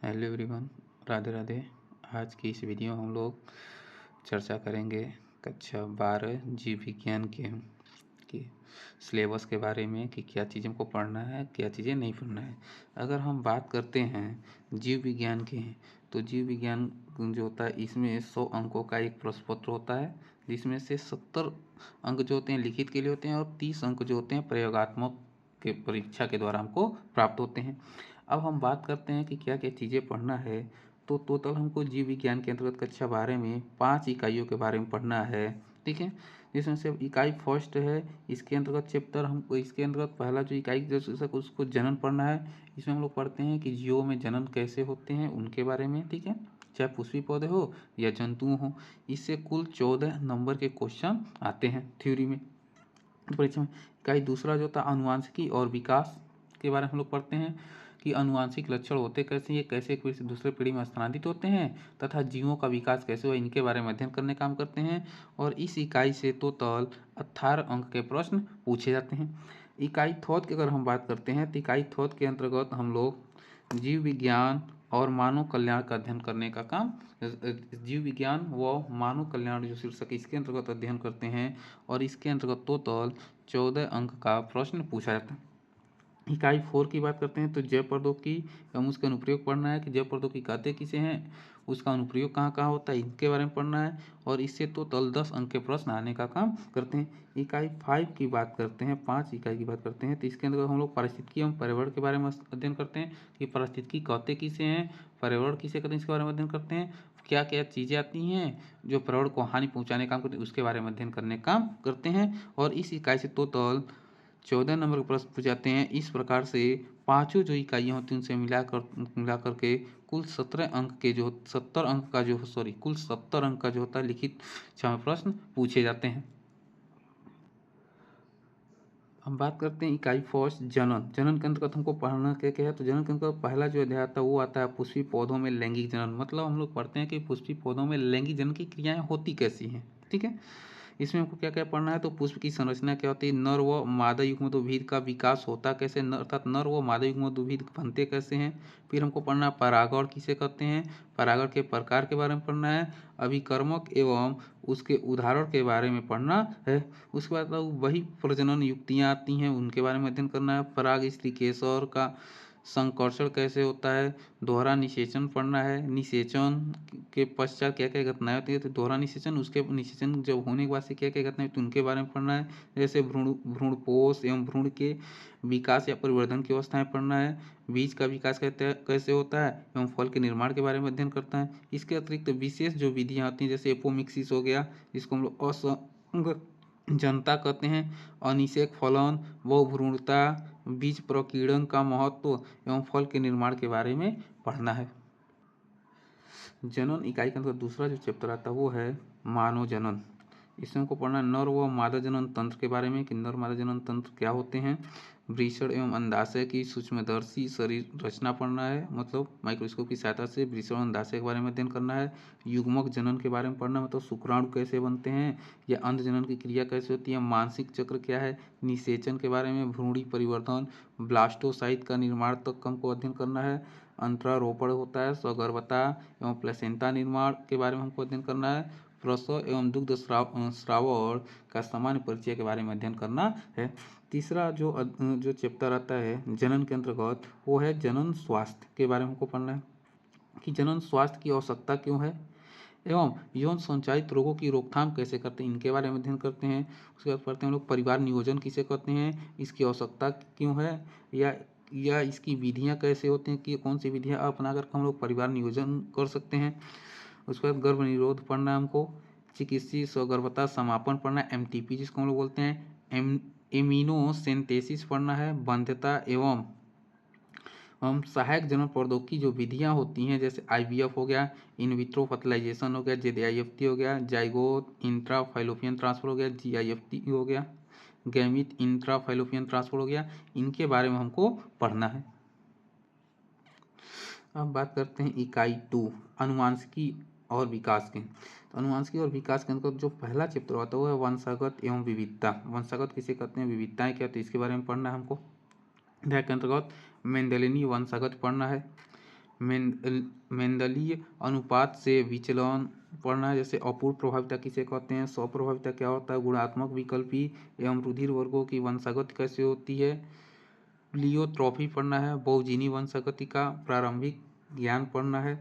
Hello everyone, Radhe Radhe. आज की इस वीडियो में हम लोग चर्चा करेंगे कक्षा 12 जीव विज्ञान के सिलेबस के बारे में कि क्या चीज़ हमको पढ़ना है, क्या चीज़ें नहीं पढ़ना है। अगर हम बात करते हैं जीव विज्ञान की, तो जीव विज्ञान जो होता है इसमें 100 अंकों का एक प्रश्न पत्र होता है, जिसमें से 70 अंक जो होते हैं लिखित के लिए होते हैं और 30 अंक जो होते हैं प्रयोगात्मक के परीक्षा के द्वारा हमको प्राप्त होते हैं। अब हम बात करते हैं कि क्या क्या चीज़ें पढ़ना है। तो टोटल हमको जीव विज्ञान के अंतर्गत कक्षा 12 में 5 इकाइयों के बारे में पढ़ना है, ठीक है। जिसमें से इकाई फर्स्ट है, इसके अंतर्गत चैप्टर हमको, इसके अंतर्गत पहला जो इकाई जो उसको जनन पढ़ना है। इसमें हम लोग पढ़ते हैं कि जीवों में जनन कैसे होते हैं उनके बारे में, ठीक है, चाहे पुष्पी पौधे हो या जंतु हो। इससे कुल 14 नंबर के क्वेश्चन आते हैं थ्योरी में, परीक्षा में। इकाई दूसरा जो था अनुवांशिकी और विकास के बारे में हम लोग पढ़ते हैं कि अनुवांशिक लक्षण होते कैसे, ये कैसे एक पीढ़ी से दूसरे पीढ़ी में स्थानांतरित होते हैं तथा जीवों का विकास कैसे हुआ, इनके बारे में अध्ययन करने का काम करते हैं। और इस इकाई से टोटल 18 अंक के प्रश्न पूछे जाते हैं। इकाई थौत की अगर हम बात करते हैं तो इकाई थौत के अंतर्गत हम लोग जीव विज्ञान और मानव कल्याण का अध्ययन करने का काम, जीव विज्ञान व मानव कल्याण जो शीर्षक इसके अंतर्गत अध्ययन करते हैं। और इसके अंतर्गत टोटल 14 अंक का प्रश्न पूछा जाता है। इकाई 4 की बात करते हैं तो जैव प्रौद्योगिकी एवं उसका अनुप्रयोग पढ़ना है कि जैव प्रौद्योगिकी कहते किसे हैं, उसका अनुप्रयोग कहाँ कहाँ होता है, इनके बारे में पढ़ना है। और इससे टोटल 10 अंक के प्रश्न आने का काम करते हैं। इकाई 5 की बात करते हैं, 5 इकाई की बात करते हैं तो इसके अंदर हम लोग पारिस्थितिकी एवं पर्यावरण के बारे में अध्ययन करते हैं कि पारिस्थितिकी कहते किसे हैं, पर्यावरण किसे कहते हैं, इसके बारे में अध्ययन करते हैं। क्या क्या चीज़ें आती हैं जो पर्यावरण को हानि पहुँचाने का काम करते हैं, उसके बारे में अध्ययन करने का काम करते हैं। और इस इकाई से टोटल 14 नंबर के प्रश्न पूछे जाते हैं। इस प्रकार से पांचों जो इकाइयाँ होती हैं उनसे मिलाकर के कुल 17 अंक के जो 70 अंक का जो सॉरी कुल 70 अंक का जो होता है लिखित में प्रश्न पूछे जाते हैं। हम बात करते हैं इकाई फर्स्ट जनन। जनन के अंतर्गत हमको पढ़ना क्या क्या है, तो जनन के अंतर्गत पहला जो अध्याय आता है वो आता है पुष्पी पौधों में लैंगिक जनन। मतलब हम लोग पढ़ते हैं कि पुष्पी पौधों में लैंगिक जनन की क्रियाएं होती कैसी हैं, ठीक है। इसमें हमको क्या क्या पढ़ना है, तो पुष्प की संरचना क्या होती है, नर व मादा युग्मोद्भिद का विकास होता कैसे, अर्थात नर व मादा युग्मोद्भिद बनते कैसे हैं। फिर हमको पढ़ना है परागण किसे कहते हैं, परागण के प्रकार के बारे में पढ़ना है। अभिकर्मक एवं उसके उदाहरण के बारे में पढ़ना है। उसके बाद वही प्रजनन युक्तियाँ आती हैं उनके बारे में अध्ययन करना है। पराग स्त्री केसर का संकर्षण कैसे होता है, दोहरा निषेचन पढ़ना है। निषेचन के पश्चात क्या क्या घटनाएं होती है, तो दोहरा निषेचन, उसके निषेचन जब होने के बाद से क्या क्या घटनाएं होती है उनके बारे में पढ़ना है। जैसे भ्रूणपोष एवं भ्रूण के विकास या परिवर्धन की अवस्थाएं पढ़ना है। बीज का विकास कैसे होता है एवं फल के निर्माण के बारे में अध्ययन करता है। इसके अतिरिक्त विशेष जो विधियाँ होती हैं जैसे एपोमिक्सिस हो गया, जिसको हम लोग असंग जनता कहते हैं, अनिषेक फलन, बहुभ्रूणता, बीज प्रकीर्णन का महत्व एवं फल के निर्माण के बारे में पढ़ना है। जनन इकाई के अंतर्गत दूसरा जो चैप्टर आता है वो है मानव जनन। इसमें हमको पढ़ना है नर व मादा जनन तंत्र के बारे में कि नर मादा जनन तंत्र क्या होते हैं। वृषण एवं अंडाशय की सूक्ष्मदर्शी शरीर रचना पढ़ना है, मतलब माइक्रोस्कोप की सहायता से वृषण और अंडाशय के बारे में अध्ययन करना है। युग्मक जनन के बारे में पढ़ना, मतलब शुक्राणु कैसे बनते हैं या अंध जनन की क्रिया कैसे होती है। मानसिक चक्र क्या है, निषेचन के बारे में, भ्रूणी परिवर्तन, ब्लास्टोसाइट का निर्माण तक हमको अध्ययन करना है। अंतरारोपण होता है, सगर्भता एवं प्लेसेंटा निर्माण के बारे में हमको अध्ययन करना है। प्रसव एवं दुग्ध श्रावण का सामान्य परिचय के बारे में अध्ययन करना है। तीसरा जो चैप्टर आता है जनन के अंतर्गत वो है जनन स्वास्थ्य के बारे में हमको पढ़ना है कि जनन स्वास्थ्य की आवश्यकता क्यों है एवं यौन संचालित रोगों की रोकथाम कैसे करते हैं, इनके बारे में अध्ययन करते हैं। उसके बाद पढ़ते हैं हम लोग परिवार नियोजन किसे कहते हैं, इसकी आवश्यकता क्यों है, या इसकी विधियाँ कैसे होती हैं कि कौन सी विधियाँ अपना कर हम लोग परिवार नियोजन कर सकते हैं। उसके बाद गर्भ निरोध पढ़ना है हमको। चिकित्सीय सगर्भता समापन पढ़ना है, एमटीपी जिसको हम लोग बोलते हैं। इम्यूनोसेंटेसिस पढ़ना है, बाध्यता एवं सहायक जनन प्रौद्योगिकी जो विधियाँ होती हैं जैसे आईवीएफ हो गया, इन विट्रो फर्टिलाइजेशन हो गया, जेआईएफटी हो गया, जाइगोट इंट्रा फाइलोपियन ट्रांसफर हो गया, जीआईएफटी हो गया, गैमीट इंट्रा फाइलोपियन ट्रांसफर हो गया, इनके बारे में हमको पढ़ना है। अब बात करते हैं इकाई 2 अनुवांशिकी और विकास के। तो अनुवांशिकी और विकास के अंतर्गत जो पहला चैप्टर होता है वो है वंशागत एवं विविधता। वंशागत किसे कहते हैं, विविधताएं क्या, तो इसके बारे में पढ़ना है हमको। अध्याय के अंतर्गत मेंडेलियनी वंशागत पढ़ना है। मेंडलीय अनुपात से विचलन पढ़ना है। जैसे अपूर्ण प्रभाविता किसे कहते हैं, स्वप्रभाविता क्या होता है, गुणात्मक विकल्पी एवं रुधिर वर्गों की वंशागत कैसे होती है, प्लियोट्रॉफी पढ़ना है। बहुजीनी वंशागति का प्रारंभिक ज्ञान पढ़ना है।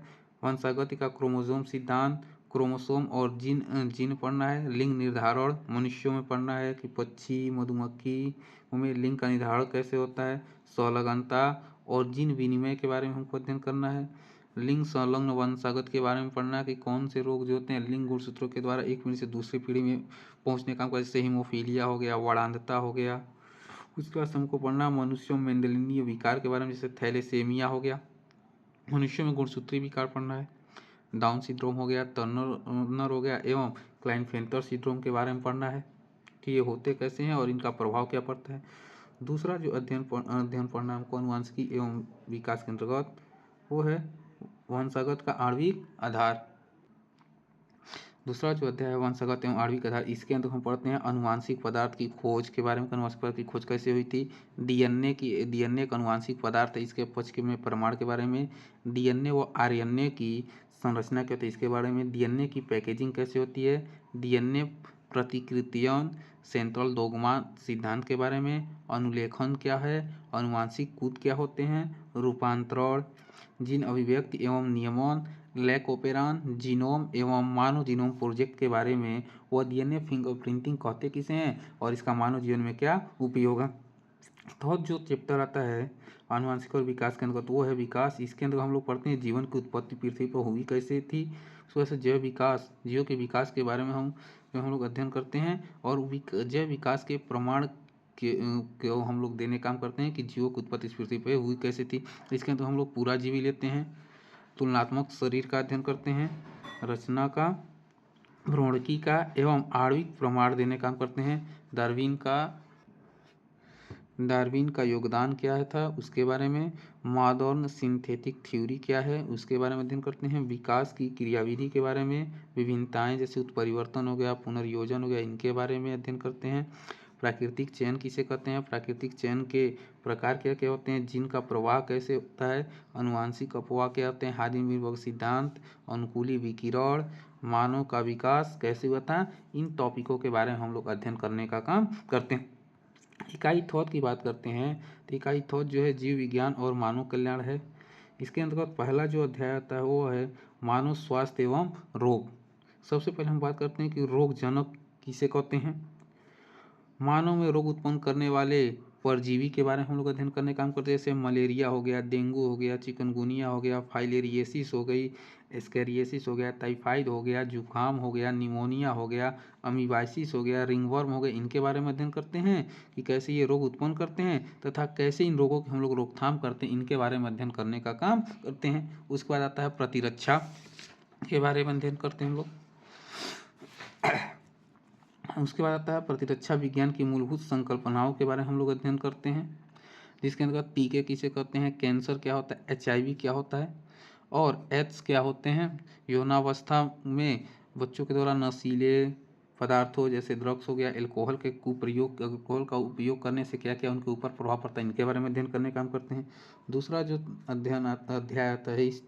वंशागति का क्रोमोसोम सिद्धांत, क्रोमोसोम और जीन पढ़ना है। लिंग निर्धारण मनुष्यों में पढ़ना है कि पक्षी मधुमक्खी में लिंग का निर्धारण कैसे होता है। संलग्नता और जीन विनिमय के बारे में हमको अध्ययन करना है। लिंग संलग्न वंशागत के बारे में पढ़ना है कि कौन से रोग जो होते हैं लिंग गुणसूत्रों के द्वारा एक पीढ़ी से दूसरी पीढ़ी में पहुंचने का, जैसे हीमोफीलिया हो गया, वर्णांधता हो गया। उसके बाद हमको पढ़ना मनुष्यों में मेंडेलियन विकार के बारे में, जैसे थैलेसेमिया हो गया। मनुष्यों में गुणसूत्रीय विकार पढ़ना है। डाउन सिंड्रोम हो गया, टर्नर हो गया एवं क्लाइनफेल्टर सिंड्रोम के बारे में पढ़ना है कि ये होते कैसे हैं और इनका प्रभाव क्या पड़ता है। दूसरा जो अध्ययन पढ़ना है हमको अनुवांशिकी एवं विकास के अंतर्गत, वो है वंशागत का आणविक आधार। दूसरा जो अध्याय है वंशागत एवं आणविक आधार, इसके अंदर हम पढ़ते हैं अनुवांशिक पदार्थ की खोज के बारे में। अनुवांशिक पदार्थ की खोज कैसे हुई थी, डीएनए एक अनुवांशिक पदार्थ है, इसके पक्ष के में प्रमाण के बारे में। डीएनए व आरएनए की संरचना क्या होती है इसके बारे में। डीएनए की पैकेजिंग कैसे होती है, डीएनए प्रतिकृतियन सेंट्रल डोग्मा सिद्धांत के बारे में। अनुलेखन क्या है, अनुवांशिक कूद क्या होते हैं, रूपांतरण, जीन अभिव्यक्ति एवं नियमन, लैकोपेरॉन जीनोम एवं मानव जीनोम प्रोजेक्ट के बारे में। वह डीएनए फिंगरप्रिंटिंग कहते किसे हैं और इसका मानव जीवन में क्या उपयोग है। तो जो चैप्टर आता है आनुवंशिक और विकास के अंतर्गत वो है विकास। इसके अंदर हम लोग पढ़ते हैं जीवन की उत्पत्ति पृथ्वी पर हुई कैसे थी। उसके बाद से जैव विकास, जीवों के विकास के बारे में हम लोग अध्ययन करते हैं और जैव विकास के प्रमाण के हम लोग देने काम करते हैं कि जीवों की उत्पत्ति इस पृथ्वी पर हुई कैसे थी। इसके अंदर हम लोग पूरा जीवी लेते हैं, तुलनात्मक शरीर का अध्ययन करते हैं, रचना का, भ्रूणकी का एवं आणविक प्रमाण देने काम करते हैं। डार्विन का योगदान क्या था उसके बारे में। मॉडर्न सिंथेटिक थ्योरी क्या है उसके बारे में अध्ययन करते हैं। विकास की क्रियाविधि के बारे में, विभिन्नताएं जैसे उत्परिवर्तन हो गया, पुनर्योजन हो गया, इनके बारे में अध्ययन करते हैं। प्राकृतिक चयन किसे कहते हैं, प्राकृतिक चयन के प्रकार क्या क्या होते हैं, जिनका प्रवाह कैसे होता है, अनुवांशिक अपवाह क्या होते हैं, हार्डी-मिलर सिद्धांत, अनुकूली विकिरण, मानव का विकास कैसे हुआ था, इन टॉपिकों के बारे में हम लोग अध्ययन करने का काम करते हैं। इकाई थॉट की बात करते हैं तो इकाई थॉट जो है जीव विज्ञान और मानव कल्याण है। इसके अंतर्गत पहला जो अध्याय आता है वो है मानव स्वास्थ्य एवं रोग। सबसे पहले हम बात करते हैं कि रोग जनक किसे कहते हैं। मानव में रोग उत्पन्न करने वाले परजीवी के बारे में हम लोग अध्ययन करने का काम करते हैं। जैसे मलेरिया हो गया, डेंगू हो गया, चिकनगुनिया हो गया, फाइलेरियसिस हो गई, एस्केरियासिस हो गया, टाइफाइड हो गया, जुकाम हो गया, निमोनिया हो गया, अमीबाइसिस हो गया, रिंगवर्म हो गया, इनके बारे में अध्ययन करते हैं कि कैसे ये रोग उत्पन्न करते हैं तथा कैसे इन रोगों की हम लोग रोकथाम करते हैं, इनके बारे में अध्ययन करने का काम करते हैं। उसके बाद आता है प्रतिरक्षा के बारे में अध्ययन करते हैं हम लोग। उसके बाद आता है प्रतिरक्षा विज्ञान की मूलभूत संकल्पनाओं के बारे में हम लोग अध्ययन करते हैं, जिसके अंतर्गत टीके किसे कहते हैं, कैंसर क्या होता है, HIV क्या होता है और एड्स क्या होते हैं। यौनावस्था में बच्चों के द्वारा नशीले पदार्थों जैसे ड्रग्स हो गया, अल्कोहल का उपयोग करने से क्या क्या उनके ऊपर प्रभाव पड़ता है, इनके बारे में अध्ययन करने का काम करते हैं। दूसरा जो अध्याय आता है इस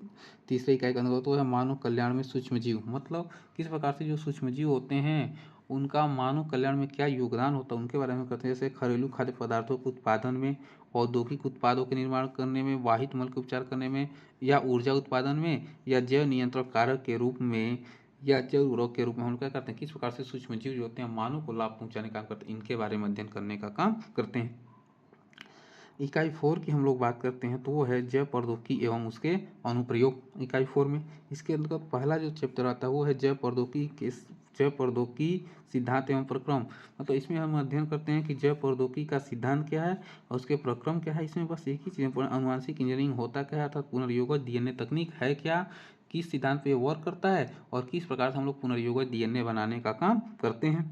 तीसरे इकाई का अंतर्गत वो है मानव कल्याण में सूक्ष्म जीव। मतलब किस प्रकार से जो सूक्ष्म जीव होते हैं उनका मानव कल्याण में क्या योगदान होता है उनके बारे में करते हैं। जैसे घरेलू खाद्य पदार्थों के उत्पादन में, औद्योगिक उत्पादों के निर्माण करने में, वाहित मल के उपचार करने में, या ऊर्जा उत्पादन में, या जैव नियंत्रण कारक के रूप में, या जैव उर्वरक के रूप में हम क्या करते हैं, किस प्रकार से सूक्ष्म जीव जो होते हैं मानव को लाभ पहुंचाने का काम करते हैं, इनके बारे में अध्ययन करने का काम करते हैं। इकाई 4 की हम लोग बात करते हैं तो वो है जैव प्रौद्योगिकी एवं उसके अनुप्रयोग। इकाई 4 में इसके अंतर्गत पहला जो चैप्टर आता है वो है जैव प्रौद्योगिकी सिद्धांत एवं प्रक्रम। मतलब इसमें हम अध्ययन करते हैं कि जैव प्रौद्योगिकी का सिद्धांत क्या है और उसके प्रक्रम क्या है। इसमें बस एक ही चीज़, अनुवांशिक इंजीनियरिंग होता क्या है अर्थात पुनर्योगज डीएनए तकनीक है क्या, किस सिद्धांत पे वर्क करता है और किस प्रकार से हम लोग पुनर्योगज डीएनए बनाने का काम करते हैं।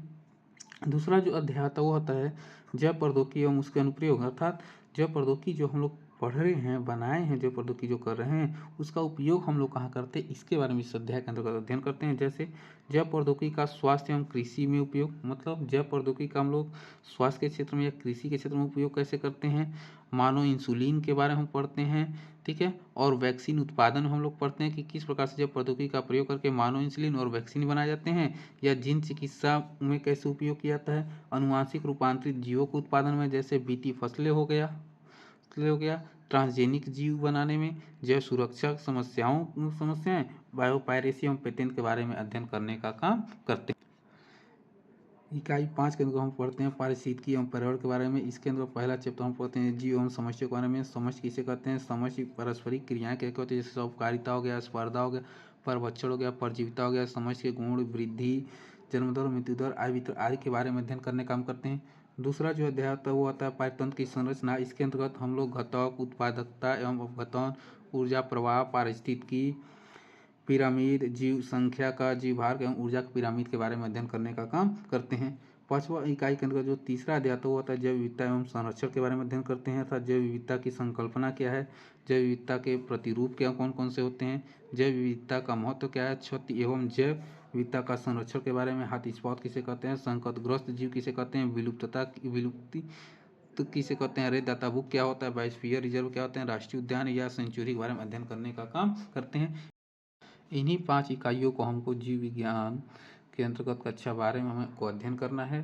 दूसरा जो अध्याय आता है वो होता है जैव प्रौद्योगिकी एवं उसके अनुप्रयोग। अर्थात जैव प्रौद्योगिकी जो हम लोग पढ़ रहे हैं, बनाए हैं, जैव प्रौद्योगिकी जो कर रहे हैं उसका उपयोग हम लोग कहाँ करते हैं, इसके बारे में इस अध्याय के अंतर्गत अध्ययन करते हैं। जैसे जैव प्रौद्योगिकी का स्वास्थ्य एवं कृषि में उपयोग। मतलब जैव प्रौद्योगिकी का हम लोग स्वास्थ्य के क्षेत्र में या कृषि के क्षेत्र में उपयोग कैसे करते हैं। मानव इंसुलिन के बारे में हम पढ़ते हैं ठीक है। और वैक्सीन उत्पादन हम लोग पढ़ते हैं कि किस प्रकार से जब प्रौद्योगिकी का प्रयोग करके मानव इंसुलिन और वैक्सीन बनाए जाते हैं, या जीन चिकित्सा में कैसे उपयोग किया जाता है, अनुवांशिक रूपांतरित जीवों के उत्पादन में जैसे बीटी फसलें हो गया, ट्रांसजेनिक जीव बनाने में, जैव सुरक्षा समस्याएं, बायोपायरेसी एवं पेटेंट के बारे में अध्ययन करने का काम करते हैं। इकाई 5 के अंदर हम पढ़ते हैं पारिस्थितिकी एवं पर्यावरण के बारे में। इसके अंदर पहला चैप्टर हम पढ़ते हैं जीव एवं समस्या के बारे में। समझ किसे कहते हैं, समझ पारस्परिक क्रियाएं क्या होती है, जैसे सहकारिता हो गया, स्पर्धा हो गया, परभक्षण हो गया, परजीविता हो गया, समझ के गुण, वृद्धि, जन्म दर, मृत्यु दर, आय वितरण आदि के बारे में अध्ययन करने का काम करते हैं। दूसरा जो अध्याय होता है वो आता है पारितंत्र की संरचना। इसके अंतर्गत हम लोग घटक, उत्पादकता एवं अपघटन, ऊर्जा प्रवाह, पारिस्थितिकी पिरामिड, जीव संख्या का, जीव भार एवं ऊर्जा की पिरामिड के बारे में अध्ययन करने का काम करते हैं। पांचवा इकाई के अंतर्गत जो तीसरा अध्याय वो होता है जैव विविधता एवं संरक्षण के बारे में अध्ययन करते हैं, अर्थात जैव विविधता की संकल्पना क्या है, जैव विविधता के प्रतिरूप क्या कौन कौन से होते हैं, जैव विविधता का महत्व क्या है, क्षति एवं जैव विविधता का संरक्षण के बारे में, हॉटस्पॉट किसे कहते हैं, संकटग्रस्त जीव किसे कहते हैं, विलुप्ति तो किसे कहते हैं, रेड डाटा बुक क्या होता है, बायोस्फीयर रिजर्व क्या होते हैं, राष्ट्रीय उद्यान या सेंचुरी के बारे में अध्ययन करने का काम करते हैं। इन्हीं 5 इकाइयों को हमको जीव विज्ञान के अंतर्गत कक्षा 12 में हमें को अध्ययन करना है।